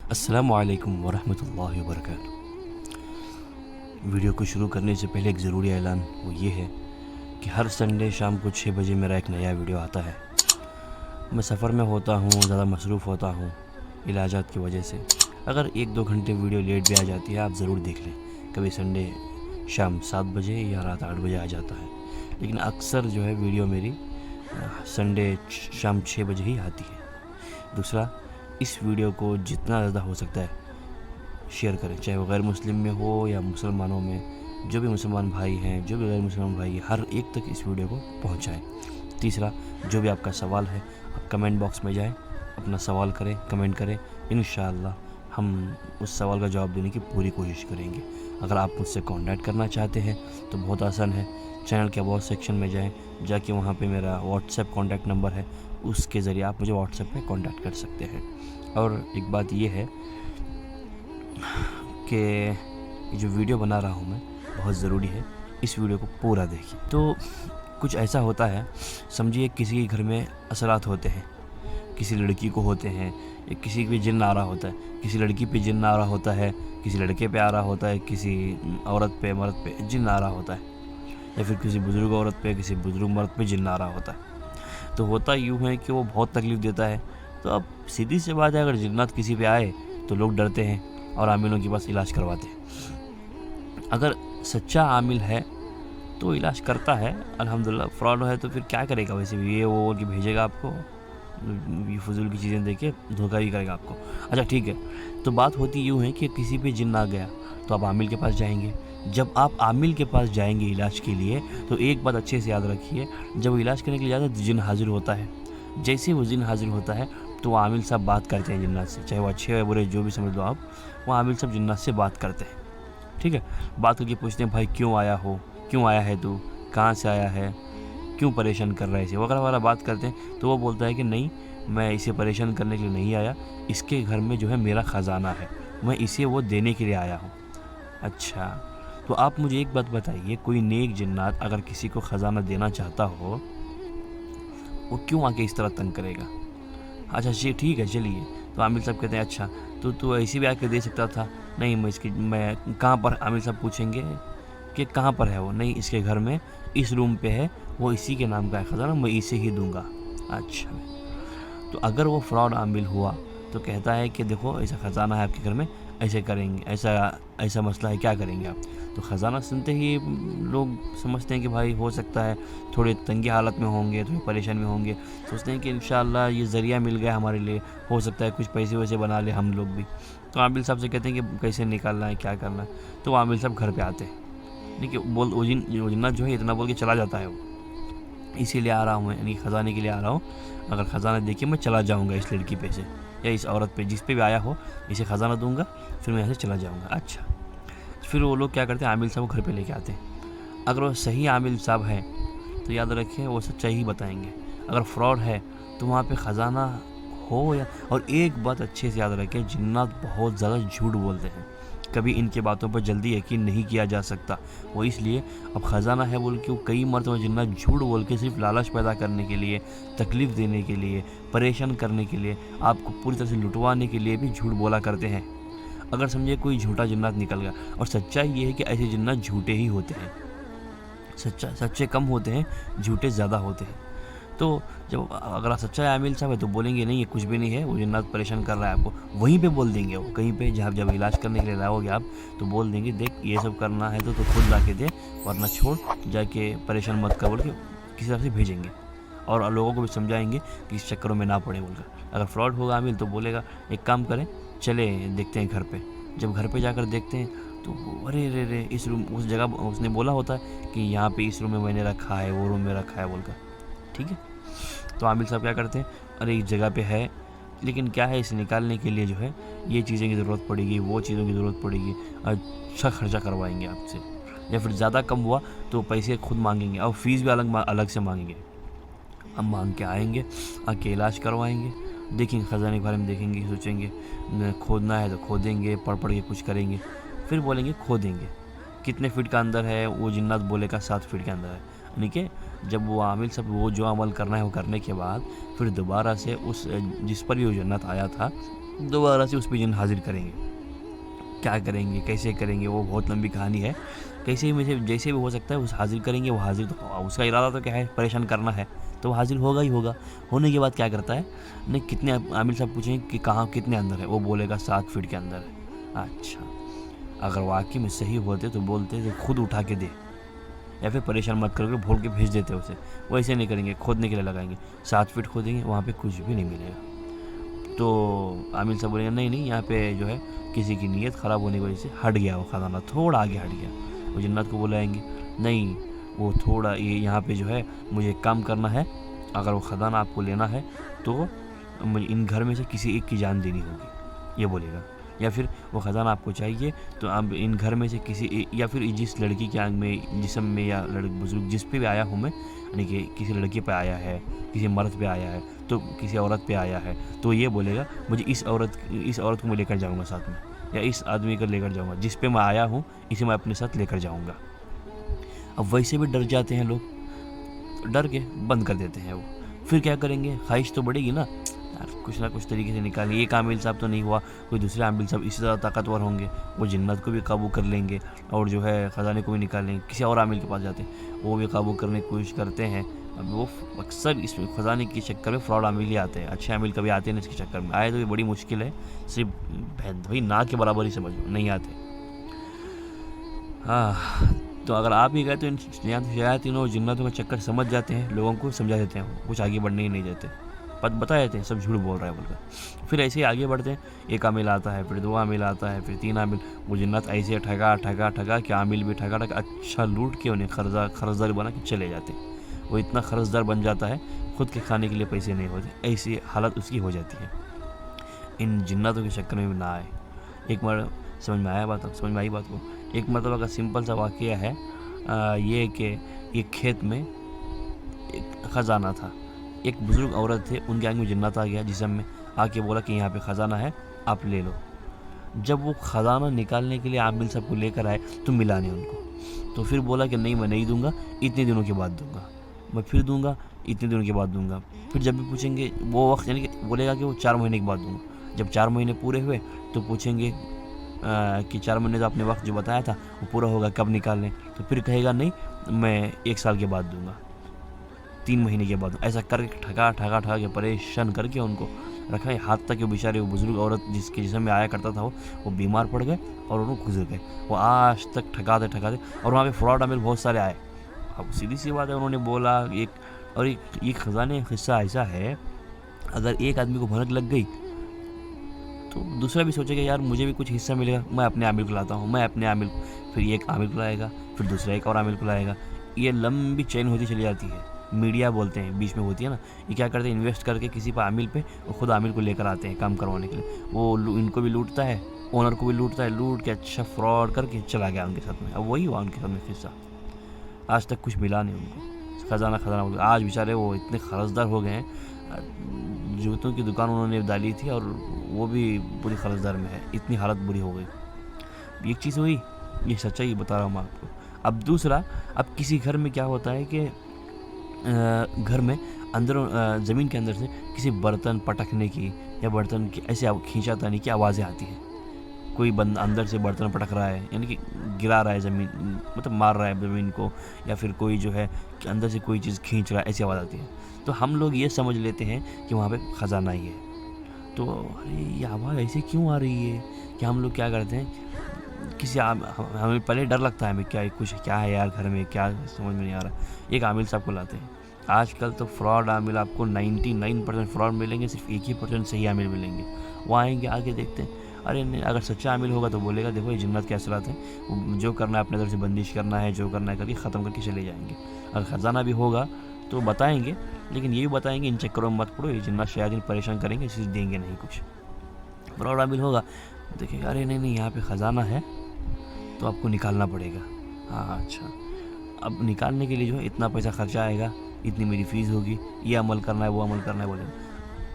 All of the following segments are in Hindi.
अस्सलामु अलैकुम वरहमतुल्लाहि वबरकातुहू। वीडियो को शुरू करने से पहले एक ज़रूरी ऐलान वो ये है कि हर संडे शाम को 6 बजे मेरा एक नया वीडियो आता है। मैं सफ़र में होता हूँ, ज़्यादा मसरूफ़ होता हूँ इलाजात की वजह से। अगर 1-2 घंटे वीडियो लेट भी आ जाती है, आप ज़रूर देख लें। कभी संडे शाम 7 बजे या रात 8 बजे आ जाता है, लेकिन अक्सर जो है वीडियो मेरी संडे शाम 6 बजे ही आती है। दूसरा, इस वीडियो को जितना ज़्यादा हो सकता है शेयर करें, चाहे वो गैर मुस्लिम में हो या मुसलमानों में। जो भी मुसलमान भाई हैं, जो भी गैर मुसलमान भाई हैं, हर एक तक इस वीडियो को पहुंचाएं। तीसरा, जो भी आपका सवाल है, आप कमेंट बॉक्स में जाएं, अपना सवाल करें, कमेंट करें। इंशाअल्लाह हम उस सवाल का जवाब देने की पूरी कोशिश करेंगे। अगर आप मुझसे कांटेक्ट करना चाहते हैं तो बहुत आसान है, चैनल के अबाउट सेक्शन में जाएं, जाके वहाँ पे मेरा व्हाट्सएप कॉन्टैक्ट नंबर है, उसके ज़रिए आप मुझे व्हाट्सएप पे कांटेक्ट कर सकते हैं। और एक बात ये है कि जो वीडियो बना रहा हूँ मैं, बहुत ज़रूरी है इस वीडियो को पूरा देखिए। तो कुछ ऐसा होता है, समझिए किसी के घर में असरात होते हैं, किसी लड़की को होते हैं, या किसी पे जिन्न आ रहा होता है, किसी लड़की पे जिन्न आ रहा होता है, किसी लड़के पे आ रहा होता है, किसी औरत पे मर्द पे जिन्न आ रहा होता है, या फिर किसी बुज़ुर्ग औरत पे, किसी बुज़ुर्ग मर्द पे जिन्न आ रहा होता है। तो होता यूँ है कि वो बहुत तकलीफ़ देता है। तो अब सीधी सी बात है, अगर जिन्नात किसी पे आए तो लोग डरते हैं और आमिलों के पास इलाज करवाते हैं। अगर सच्चा आमिल है तो इलाज करता है अल्हम्दुलिल्लाह। फ्रॉड है तो फिर क्या करेगा, वैसे भी ये वो कि भेजेगा आपको, ये फजूल की चीज़ें देके धोखा भी करेगा आपको। अच्छा ठीक है, तो बात होती यूँ है कि किसी पे जिन्न आ गया तो आप आमिल के पास जाएंगे। जब आप आमिल के पास जाएंगे इलाज के लिए, तो एक बात अच्छे से याद रखिए, जब वो इलाज करने के लिए जाता है तो जिन्न हाजिर होता है। जैसे वो जिन्न हाजिर होता है तो आमिल साहब बात करते हैं जिन्नात से, चाहे वो अच्छे या बुरे जो भी समझ लो आप, वो आमिल साहब जिन्नात से बात करते हैं। ठीक है, बात करके पूछते हैं, भाई क्यों आया हो, क्यों आया है तू, कहाँ से आया है, क्यों परेशान कर रहा है इसे, वगैरह वगैरह बात करते हैं। तो वो बोलता है कि नहीं, मैं इसे परेशान करने के लिए नहीं आया, इसके घर में जो है मेरा ख़जाना है, मैं इसे वो देने के लिए आया हूँ। अच्छा, तो आप मुझे एक बात बताइए, कोई नेक जिन्नात अगर किसी को ख़जाना देना चाहता हो, वो क्यों आके इस तरह तंग करेगा? अच्छा जी ठीक है चलिए। तो आमिर साहब कहते हैं अच्छा, तो तू ऐसे भी आके दे सकता था। नहीं, मैं कहाँ पर, आमिर साहब पूछेंगे कि कहाँ पर है वो, नहीं इसके घर में इस रूम पे है, वो इसी के नाम का है ख़जाना, मैं इसे ही दूंगा। अच्छा, तो अगर वो फ्रॉड आमिल हुआ तो कहता है कि देखो ऐसा ख़जाना है आपके घर में, ऐसे करेंगे, ऐसा ऐसा मसला है, क्या करेंगे आप। तो ख़जाना सुनते ही लोग समझते हैं कि भाई हो सकता है थोड़े तंगी हालत में होंगे, थोड़ी परेशान में होंगे, सोचते हैं कि इंशाअल्लाह ये ज़रिया मिल गया हमारे लिए, हो सकता है कुछ पैसे वैसे बना ले हम लोग भी। तो आमिल साहब से कहते हैं कि कैसे निकालना है, क्या करना है। तो आमिल साहब घर पर आते हैं, देखिए बोल जिन्नात जो है इतना बोल के चला जाता है, वो इसीलिए आ रहा हूँ मैं, यानी ख़जाने के लिए आ रहा हूँ, अगर ख़जाना देखिए मैं चला जाऊँगा इस लड़की पे से या इस औरत पे, जिस पे भी आया हो, इसे ख़जाना दूंगा, फिर मैं यहाँ से चला जाऊँगा। अच्छा, फिर वो लोग क्या करते हैं, आमिल साहब को घर पे लेके आते हैं। अगर वो सही आमिल साहब हैं तो याद रखिए वो सच्चाई ही बताएंगे, अगर फ्रॉड है तो वहाँ पे ख़जाना हो या। और एक बात अच्छे से याद रखें, जिन्नात बहुत ज़्यादा झूठ बोलते हैं, कभी इनके बातों पर जल्दी यकीन नहीं किया जा सकता। वो इसलिए, अब ख़जाना है बोल के वो कई मरतबा जिन्नात झूठ बोल के सिर्फ लालच पैदा करने के लिए, तकलीफ़ देने के लिए, परेशान करने के लिए, आपको पूरी तरह से लुटवाने के लिए भी झूठ बोला करते हैं। अगर समझिए कोई झूठा जिन्नात निकल गया, और सच्चाई ये है कि ऐसे जिन्नात झूठे ही होते हैं, सच्चे कम होते हैं, झूठे ज़्यादा होते हैं। तो जब अगर सच्चा आमिल साहब है तो बोलेंगे नहीं ये कुछ भी नहीं है, वो जिन्नात परेशान कर रहा है आपको, वहीं पे बोल देंगे। वो कहीं पे जब इलाज करने के लिए लाओगे आप, तो बोल देंगे देख ये सब करना है तो खुद ला के दे, वरना छोड़, जाके परेशान मत कर बोल के किसी तरह से भेजेंगे। और लोगों को भी समझाएंगे कि इस चक्करों में ना पड़े बोलकर। अगर फ्रॉड होगा आमिल तो बोलेगा एक काम करें, चले देखते हैं घर पे। जब घर पे जाकर देखते हैं तो अरे रे रे, इस रूम, उस जगह उसने बोला होता है कि यहाँ पे इस रूम में मैंने रखा है, वो रूम में रखा है बोलकर। ठीक है, तो आमिल साहब क्या करते हैं, अरे इस जगह पे है, लेकिन क्या है इसे निकालने के लिए जो है ये चीज़ें की ज़रूरत पड़ेगी, वो चीज़ों की ज़रूरत पड़ेगी, अच्छा खर्चा करवाएंगे आपसे। या फिर ज़्यादा कम हुआ तो पैसे खुद मांगेंगे और फीस भी अलग से मांगेंगे। हम मांग के आएंगे, आके इलाज करवाएंगे, देखेंगे ख़जाने के बारे में, देखेंगे, सोचेंगे खोदना है तो खोदेंगे, पढ़ के कुछ करेंगे, फिर बोलेंगे खोदेंगे। कितने फीट का अंदर है, वो जिन्नात बोलेगा 7 फीट के अंदर है। यानी कि जब वो आमिल सब वो जो अमल करना है वो करने के बाद फिर दोबारा से उस जिस पर भी वो जन्नत आया था दोबारा से उस पे जिन हाजिर करेंगे। क्या करेंगे, कैसे करेंगे, वो बहुत लंबी कहानी है। कैसे में से जैसे भी हो सकता है उस हाजिर करेंगे। वो हाजिर तो उसका इरादा तो क्या है, परेशान करना है, तो वो हाजिर होगा ही होगा। होने के बाद क्या करता है, नहीं कितने, आमिर साहब पूछेंगे कि कहाँ कितने अंदर है, वो बोलेगा 7 फीट के अंदर है। अच्छा, अगर वाकई में सही होते तो बोलते तो खुद उठा के दे, या फिर परेशान मत करके बोल के भेज देते उसे। वो ऐसे नहीं करेंगे, खोदने के लिए लगाएंगे, 7 फीट खोदेंगे, वहाँ पे कुछ भी नहीं मिलेगा। तो आमिर साहब बोलेंगे नहीं नहीं, यहाँ पे जो है किसी की नीयत ख़राब होने की वजह से हट गया वो खजाना, थोड़ा आगे हट गया। वो जिन्नात को बुलाएंगे, नहीं वो थोड़ा ये यहाँ पे जो है मुझे काम करना है, अगर वो खजाना आपको लेना है तो मुझे इन घर में से किसी एक की जान देनी होगी, ये बोलेगा। या फिर वो ख़जाना आपको चाहिए तो आप इन घर में से किसी, या फिर जिस लड़की के आंग में, जिस्म में, या बुजुर्ग जिस पे भी आया हूँ मैं, यानी कि किसी लड़की पे आया है, किसी मर्द पे आया है, तो किसी औरत पे आया है, तो ये बोलेगा मुझे इस औरत को मैं लेकर जाऊँगा साथ में, या इस आदमी को लेकर जाऊँगा, जिस पे मैं आया हूँ इसे मैं अपने साथ लेकर जाऊँगा। अब वैसे भी डर जाते हैं लोग, डर के बंद कर देते हैं वो। फिर क्या करेंगे, ख्वाहिश तो बढ़ेगी ना यार, कुछ ना कुछ तरीके से निकालेंगे। एक आमिल साहब तो नहीं हुआ, कोई दूसरे आमिल साहब इसी तरह ताकतवर होंगे, वो जिन्नत को भी काबू कर लेंगे और जो है ख़जाने को भी निकाल लेंगे। किसी और आमिल के पास जाते हैं, वो भी काबू करने की कोशिश करते हैं। अब वो अक्सर इसमें ख़जाने के चक्कर में फ्रॉड आमिल ही आते हैं, अच्छे आमिल कभी आते नहीं इसके चक्कर में। आए तो ये बड़ी मुश्किल है, सिर्फ भाई ना के बराबर ही समझो, नहीं आते। हाँ, तो अगर आप ही गए तो इन शयातीनों और जिन्नातों का चक्कर समझ जाते हैं, लोगों को समझा देते हैं, कुछ आगे बढ़ने ही नहीं देते, बता देते हैं सब झूठ बोल रहा है बोलकर। फिर ऐसे ही आगे बढ़ते हैं, एक आमिल आता है, फिर 2 आमिल आता है, फिर 3 आमिल। वो जिन्नात ऐसे ठगा ठगा ठगा कि आमिल भी ठगा ठगा अच्छा लूट के उन्हें खर्चदार बना के चले जाते हैं। वो इतना खर्चदार बन जाता है, खुद के खाने के लिए पैसे नहीं होते, ऐसी हालत उसकी हो जाती है। इन जिन्नातों के चक्कर में भी ना आए। एक बार समझ में आई बात को। एक मरतबा का सिंपल सा वाक़या है, ये कि एक खेत में एक ख़जाना था। एक बुज़ुर्ग औरत थे, उनके आगे में जिन्नात आ गया जिस्म में, आके बोला कि यहाँ पे ख़जाना है, आप ले लो। जब वो ख़जाना निकालने के लिए आमिल साहब को लेकर आए तो मिला नहीं उनको। तो फिर बोला कि नहीं मैं नहीं दूंगा, इतने दिनों के बाद दूंगा, मैं फिर दूंगा, इतने दिनों के बाद दूंगा। फिर जब भी पूछेंगे वो वक्त, यानी कि बोलेगा कि वो 4 महीने के बाद दूंगा। जब 4 महीने पूरे हुए तो पूछेंगे कि 4 महीने तो आपने वक्त जो बताया था वो पूरा होगा, कब निकाल लें? तो फिर कहेगा नहीं मैं 1 साल के बाद दूंगा, 3 महीने के बाद। ऐसा करके ठगा के परेशान करके उनको रखा है। हाथ तक वो बेचारे, वो बुजुर्ग औरत जिसके जिस्म में आया करता था वो बीमार पड़ गए और उन्होंने गुजर गए। वो आज तक ठगाते और वहाँ पे फ्रॉड आमिल बहुत सारे आए। अब सीधी सी बात है, उन्होंने बोला ये खजाने हिस्सा ऐसा है, अगर एक आदमी को भनक लग गई तो दूसरा भी सोचेगा यार मुझे भी कुछ हिस्सा मिलेगा, मैं अपने आमिल को लाता हूँ, मैं अपने आमिल को, फिर एक आमिल को लाएगा, फिर दूसरा एक और आमिल को लाएगा। ये लंबी चेन होती चली जाती है। मीडिया बोलते हैं बीच में होती है ना, ये क्या करते हैं, इन्वेस्ट करके किसी पर आमिल पे वो खुद आमिल को लेकर आते हैं काम करवाने के लिए। वो इनको भी लूटता है, ओनर को भी लूटता है, लूट के अच्छा फ्रॉड करके चला गया उनके साथ में। अब वही हुआ उनके साथ में किस्सा, आज तक कुछ मिला नहीं उनको। खजाना बोल, आज बेचारे वो इतने खर्चदार हो गए हैं। जूतों की दुकान उन्होंने डाली थी और वो भी पूरी खर्चदार में है, इतनी हालत बुरी हो गई। एक चीज़ हुई, ये सच्चाई बता रहा हूँ मैं आपको। अब दूसरा, अब किसी घर में क्या होता है कि घर में अंदर ज़मीन के अंदर से किसी बर्तन पटकने की या बर्तन की ऐसे खींचातानी की आवाज़ें आती हैं। कोई बंदा अंदर से बर्तन पटक रहा है, यानी कि गिरा रहा है ज़मीन, मतलब मार रहा है ज़मीन को, या फिर कोई जो है कि अंदर से कोई चीज़ खींच रहा है, ऐसी आवाज़ आती है। तो हम लोग ये समझ लेते हैं कि वहाँ पे ख़जाना ही है। तो अरे ये आवाज़ ऐसे क्यों आ रही है, कि हम लोग क्या करते हैं, हमें पहले डर लगता है, हमें क्या है यार घर में, क्या समझ में नहीं आ रहा। एक आमिल साहब को लाते हैं। आजकल तो फ्रॉड आमिल आपको 99% फ्रॉड मिलेंगे, सिर्फ 1% सही आमिल मिलेंगे। वो आएंगे, आगे देखते हैं, अरे नहीं, अगर सच्चा आमिल होगा तो बोलेगा देखो ये जिन्नत के असरात हैं, जो करना है अपने तरफ से बंदिश करना है, जो करना है करके ख़त्म करके चले जाएंगे। अगर ख़जाना भी होगा तो बताएंगे, लेकिन ये भी बताएंगे इन चक्करों में मत पड़ो, ये जिन्नत शयातीन परेशान करेंगे, चीज़ देंगे नहीं कुछ। फ्रॉड आमिल होगा देखिए, अरे नहीं यहाँ पे ख़जाना है तो आपको निकालना पड़ेगा। हाँ अच्छा, अब निकालने के लिए जो है इतना पैसा खर्चा आएगा, इतनी मेरी फ़ीस होगी, ये अमल करना है, वो अमल करना है, बोलेगा।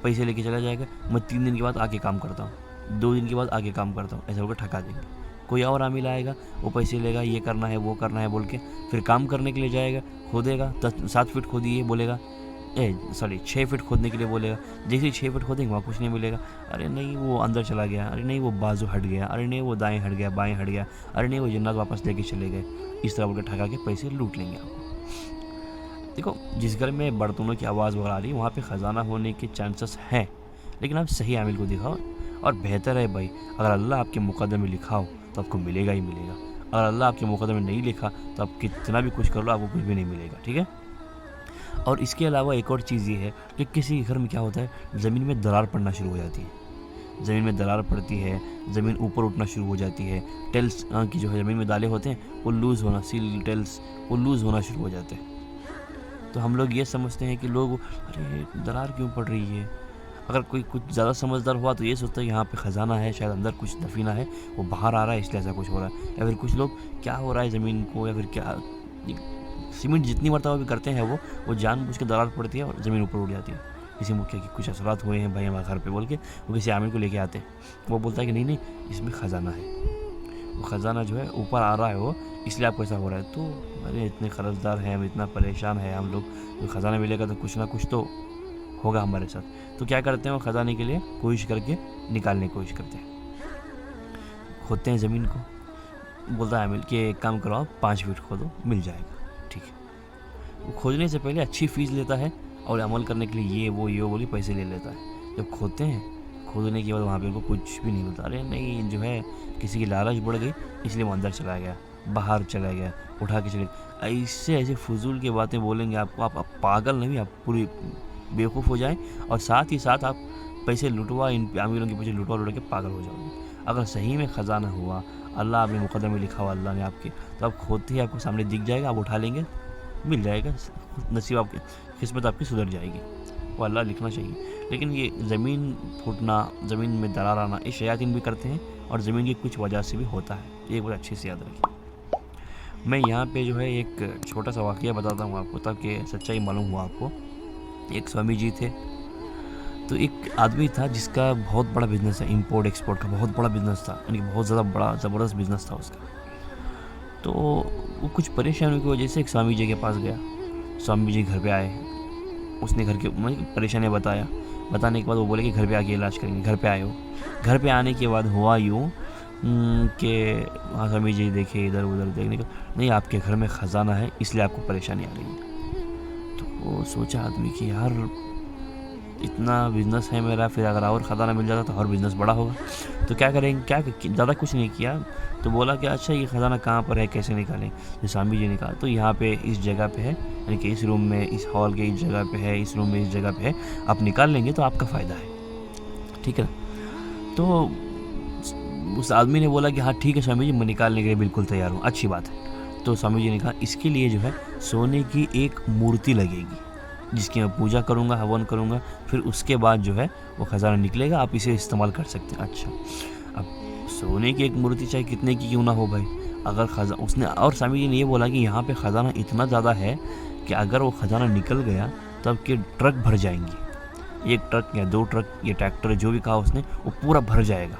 पैसे लेके चला जाएगा, मैं 3 दिन के बाद आके काम करता हूँ, 2 दिन के बाद आके काम करता हूँ, ऐसा होकर ठका देंगे। कोई और आमिल आएगा, वो पैसे लेगा, ये करना है वो करना है बोल के, फिर काम करने के लिए जाएगा, खोदेगा, 7 फीट खोदिए बोलेगा, सॉरी 6 फीट खोदने के लिए बोलेगा, जैसे ही 6 फीट खोदेंगे वहाँ कुछ नहीं मिलेगा। अरे नहीं वो अंदर चला गया, अरे नहीं वो बाजू हट गया, अरे नहीं वो दाएं हट गया, बाएं हट गया, अरे नहीं वो जन्नत वापस लेके चले गए। इस तरह बोल के ठगा के पैसे लूट लेंगे आपको। देखो जिस घर में बर्तनों की आवाज़ वगैरह आ रही है वहाँ पे ख़जाना होने के चांसेस हैं, लेकिन आप सही आमिल को दिखाओ। और बेहतर है भाई, अगर अल्लाह आपके मुकद्दर में लिखा हो तो आपको मिलेगा ही मिलेगा, अगर अल्लाह आपके मुकद्दर में नहीं लिखा तो आप कितना भी कुछ कर लो आपको कुछ भी नहीं मिलेगा, ठीक है। और इसके अलावा एक और चीज़ ये है कि किसी के घर में क्या होता है, ज़मीन में दरार पड़ना शुरू हो जाती है। ज़मीन में दरार पड़ती है, ज़मीन ऊपर उठना शुरू हो जाती है, टेल्स की जो है ज़मीन में दाले होते हैं वो लूज़ होना, सील टेल्स वो लूज़ होना शुरू हो जाते हैं। तो हम लोग ये समझते हैं कि लोग अरे दरार क्यों पड़ रही है। अगर कोई कुछ ज़्यादा समझदार हुआ तो ये सोचता है यहाँ पे ख़जाना है, शायद अंदर कुछ दफीना है, वो बाहर आ रहा है इसलिए ऐसा कुछ हो रहा है। या फिर कुछ लोग क्या हो रहा है ज़मीन को, या फिर क्या सीमेंट जितनी मरतबा भी करते हैं वो जानबूझ के दरार पड़ती है और ज़मीन ऊपर उठ जाती है। किसी मुखिया की कुछ असरात हुए हैं भाई हमारे घर पे बोल के वो किसी आमिर को लेके आते हैं, वो बोलता है कि नहीं इसमें ख़जाना है, वो ख़जाना जो है ऊपर आ रहा है वो, इसलिए आपको ऐसा हो रहा है। तो अरे इतने कर्जदार हैं हम, इतना परेशान है हम लोग, तो ख़जाना मिलेगा तो कुछ ना कुछ तो होगा हमारे साथ। तो क्या करते हैं, वो ख़जाने के लिए कोशिश करके निकालने की कोशिश करते हैं, खोदते हैं ज़मीन को। बोलता है आमिर कि एक काम करो आप 5 फीट खोदो मिल जाएगा, ठीक है। वो खोदने से पहले अच्छी फ़ीस लेता है और अमल करने के लिए ये वो बोल के पैसे ले लेता है। जब खोदते हैं, खोदने के बाद वहाँ पे उनको कुछ भी नहीं मिलता। अरे नहीं जो है किसी की लालच बढ़ गई इसलिए वो अंदर चला गया, बाहर चला गया, उठा के चले। ऐसे फजूल की बातें बोलेंगे आपको, आप पागल नहीं, आप पूरी बेवकूफ़ हो जाएं और साथ ही साथ आप पैसे लुटवा, इन अमीरों के पैसे लुटवा के पागल हो जाओगे। अगर सही में ख़जाना हुआ, अल्लाह आपने मुकद्दर में लिखा हुआ अल्लाह ने आपके, तो आप खोदते ही आपको सामने दिख जाएगा, आप उठा लेंगे, मिल जाएगा, नसीब आपकी, किस्मत आपकी सुधर जाएगी। वो अल्लाह लिखना चाहिए। लेकिन ये ज़मीन फूटना, ज़मीन में दरार आना, ये शयातीन भी करते हैं और ज़मीन की कुछ वजह से भी होता है, ये बात अच्छे से याद रखिए। मैं यहाँ पे जो है एक छोटा सा वाक़या बताता हूँ आपको ताकि सच्चाई मालूम हुआ आपको। एक स्वामी जी थे, तो एक आदमी था जिसका बहुत बड़ा बिज़नेस है, इंपोर्ट एक्सपोर्ट का बहुत बड़ा बिज़नेस था, यानी कि बहुत ज़्यादा बड़ा ज़बरदस्त बिज़नेस था उसका। तो वो कुछ परेशानी की वजह से एक स्वामी जी के पास गया। स्वामी जी घर पे आए, उसने घर के परेशानियाँ बताने के बाद वो बोले कि घर पे आके इलाज करेंगे। घर पे आए हो, घर पे आने के बाद हुआ यूँ कि हाँ स्वामी जी देखे इधर उधर देखने का, नहीं आपके घर में ख़जाना है इसलिए आपको परेशानी आ रही है। तो वो सोचा आदमी कि यार इतना बिज़नेस है मेरा, फिर अगर और ख़जाना मिल जाता तो और बिज़नेस बड़ा होगा, तो क्या करेंगे, क्या ज़्यादा कुछ नहीं किया। तो बोला कि अच्छा ये ख़जाना कहाँ पर है, कैसे निकालें। तो स्वामी जी ने कहा तो यहाँ पे इस जगह पे है, यानी कि इस रूम में, इस हॉल के इस जगह पे है, इस रूम में इस जगह पे है, आप निकाल लेंगे तो आपका फ़ायदा है, ठीक है। तो उस आदमी ने बोला कि हाँ ठीक है स्वामी जी, मैं निकालने के लिए बिल्कुल तैयार हूँ, अच्छी बात है। तो स्वामी जी ने कहा इसके लिए जो है सोने की एक मूर्ति लगेगी जिसकी मैं पूजा करूँगा, हवन करूँगा, फिर उसके बाद जो है वो ख़जाना निकलेगा, आप इसे इस्तेमाल कर सकते हैं। अच्छा, अब सोने की एक मूर्ति चाहे कितने की क्यों ना हो भाई, अगर ख़जाना उसने, और स्वामी जी ने ये बोला कि यहाँ पे ख़जाना इतना ज़्यादा है कि अगर वो ख़जाना निकल गया तो आपके ट्रक भर जाएंगे, 1 ट्रक या 2 ट्रक, ये ट्रैक्टर जो भी कहा उसने, वो पूरा भर जाएगा,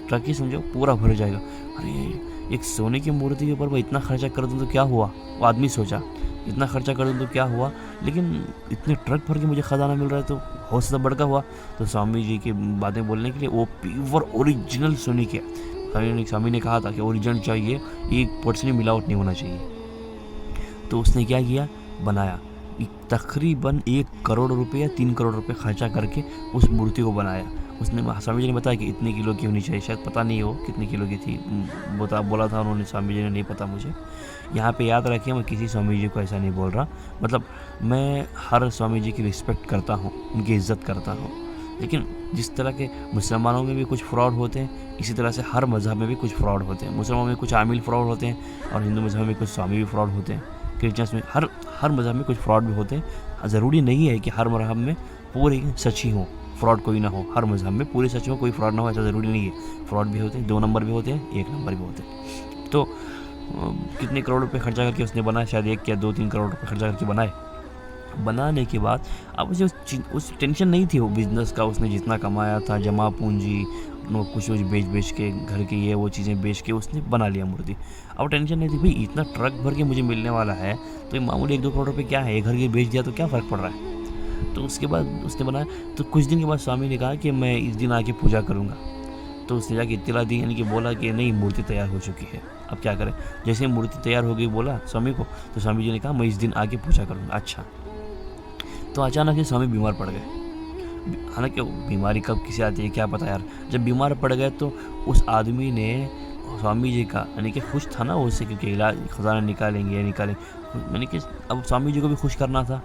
ट्रक ही समझो पूरा भर जाएगा। अरे एक सोने की मूर्ति के ऊपर मैं इतना खर्चा कर दूँ तो क्या हुआ, वो आदमी सोचा इतना खर्चा कर दूँ तो क्या हुआ, लेकिन इतने ट्रक भर के मुझे ख़जाना मिल रहा है तो बहुत ज़्यादा बड़का हुआ। तो स्वामी जी की बातें बोलने के लिए वो प्योर ओरिजिनल सोने के, स्वामी ने कहा था कि ओरिजिनल चाहिए, 1% मिलावट नहीं होना चाहिए। तो उसने क्या किया, बनाया, तकरीबन 1 करोड़ रुपये या 3 करोड़ रुपये खर्चा करके उस मूर्ति को बनाया। उसने, स्वामी जी ने बताया कि इतने किलो की होनी चाहिए, शायद पता नहीं हो कितने किलो की थी, बोला था उन्होंने, स्वामी जी ने, नहीं पता मुझे। यहाँ पे याद रखिए मैं किसी स्वामी जी को ऐसा नहीं बोल रहा, मतलब मैं हर स्वामी जी की रिस्पेक्ट करता हूँ, उनकी इज़्ज़त करता हूँ, लेकिन जिस तरह के मुसलमानों में भी कुछ फ्रॉड होते हैं, इसी तरह से हर मज़हब में भी कुछ फ्रॉड होते हैं। मुसलमानों में कुछ आमिल फ्रॉड होते हैं और हिंदू मज़हब में कुछ स्वामी भी फ्रॉड होते हैं, क्रिश्चियंस में, हर मज़हब में कुछ फ्रॉड भी होते हैं। ज़रूरी नहीं है कि हर मज़हब में पूरे सच ही हो, फ्रॉड कोई ना हो, हर मज़हब में पूरे सच हो, कोई फ्रॉड ना हो, ऐसा ज़रूरी नहीं है। फ्रॉड भी होते हैं, 2 नंबर भी होते हैं, 1 नंबर भी होते हैं। तो कितने करोड़ रुपए खर्चा करके उसने बनाया, शायद 1 या 2-3 करोड़ रुपए खर्चा करके बनाए, बनाने के बाद अब उसे उस टेंशन नहीं थी वो बिज़नेस का, उसने जितना कमाया था जमा पूंजी कुछ बेच के घर के ये वो चीज़ें बेच के उसने बना लिया मूर्ति। अब टेंशन नहीं थी भाई, इतना ट्रक भर के मुझे मिलने वाला है तो ये मामूली 1-2 करोड़ रुपये क्या है, ये घर के बेच दिया तो क्या फ़र्क पड़ रहा है। तो उसके बाद उसने बनाया। तो कुछ दिन के बाद स्वामी ने कहा कि मैं इस दिन आके पूजा करूँगा। तो उसने जाके इत्तला दी, यानी कि बोला कि नहीं मूर्ति तैयार हो चुकी है, अब क्या करें। जैसे मूर्ति तैयार हो गई बोला स्वामी को, तो स्वामी जी ने कहा मैं इस दिन आके पूजा करूँगा। अच्छा, तो अचानक से स्वामी बीमार पड़ गए। हालांकि बीमारी कब किसे आती है क्या पता यार। जब बीमार पड़ गए तो उस आदमी ने स्वामी जी का, यानी कि खुश था ना उससे, क्योंकि इलाज खजाना निकालेंगे यानी कि अब स्वामी जी को भी खुश करना था।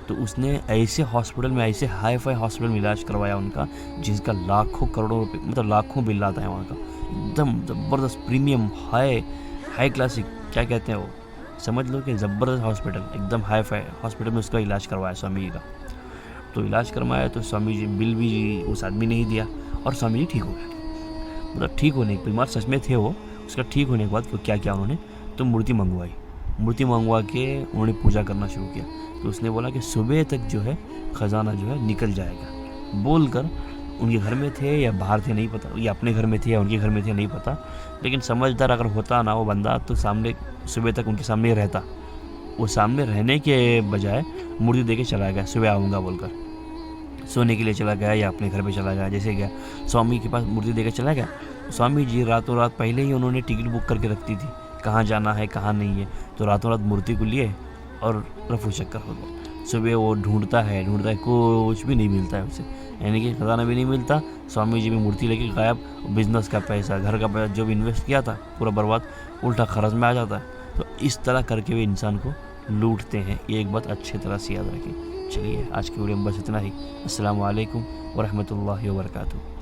तो उसने ऐसे हॉस्पिटल में, ऐसे हाई फाई हॉस्पिटल में इलाज करवाया उनका, जिसका लाखों करोड़ों रुपये, मतलब लाखों बिल आता है वहाँ का। एकदम ज़बरदस्त प्रीमियम हाई क्लासिक क्या कहते हैं वो, समझ लो कि ज़बरदस्त हॉस्पिटल, एकदम हाई फाई हॉस्पिटल में उसका इलाज करवाया स्वामी जी का। तो इलाज करवाया तो स्वामी जी बिल भी उस आदमी ने ही दिया और स्वामी जी ठीक हो गए। मतलब ठीक होने के, बीमार सच में थे वो, उसका ठीक होने के बाद तो क्या किया उन्होंने, तो मूर्ति मंगवा के उन्होंने पूजा करना शुरू किया। तो उसने बोला कि सुबह तक जो है ख़जाना जो है निकल जाएगा, बोलकर उनके घर में थे या बाहर थे नहीं पता, या अपने घर में थे या उनके घर में थे नहीं पता, लेकिन समझदार अगर होता ना वो बंदा तो सामने सुबह तक उनके सामने रहता। वो सामने रहने के बजाय मूर्ति दे के चला गया, सुबह आऊँगा बोलकर। सोने के लिए चला गया या अपने घर पे चला गया, जैसे गया स्वामी के पास मूर्ति दे के चला गया। स्वामी जी रातों रात पहले ही उन्होंने टिकट बुक करके रखती थी, कहाँ जाना है कहाँ नहीं है। तो रातों रात मूर्ति को लिए और रफू चक्कर हो गया। सुबह वो ढूंढता है कुछ भी नहीं मिलता है उसे, यानी कि खजाना भी नहीं मिलता। स्वामी जी भी मूर्ति लेके गायब, बिजनेस का पैसा, घर का पैसा जो भी इन्वेस्ट किया था पूरा बर्बाद, उल्टा खर्च में आ जाता है। तो इस तरह करके वे इंसान को लूटते हैं, ये एक बात अच्छी तरह से याद रखें। चलिए आज की वीडियो में बस इतना ही। अस्सलाम वालेकुम व रहमतुल्लाहि व बरकातुहू।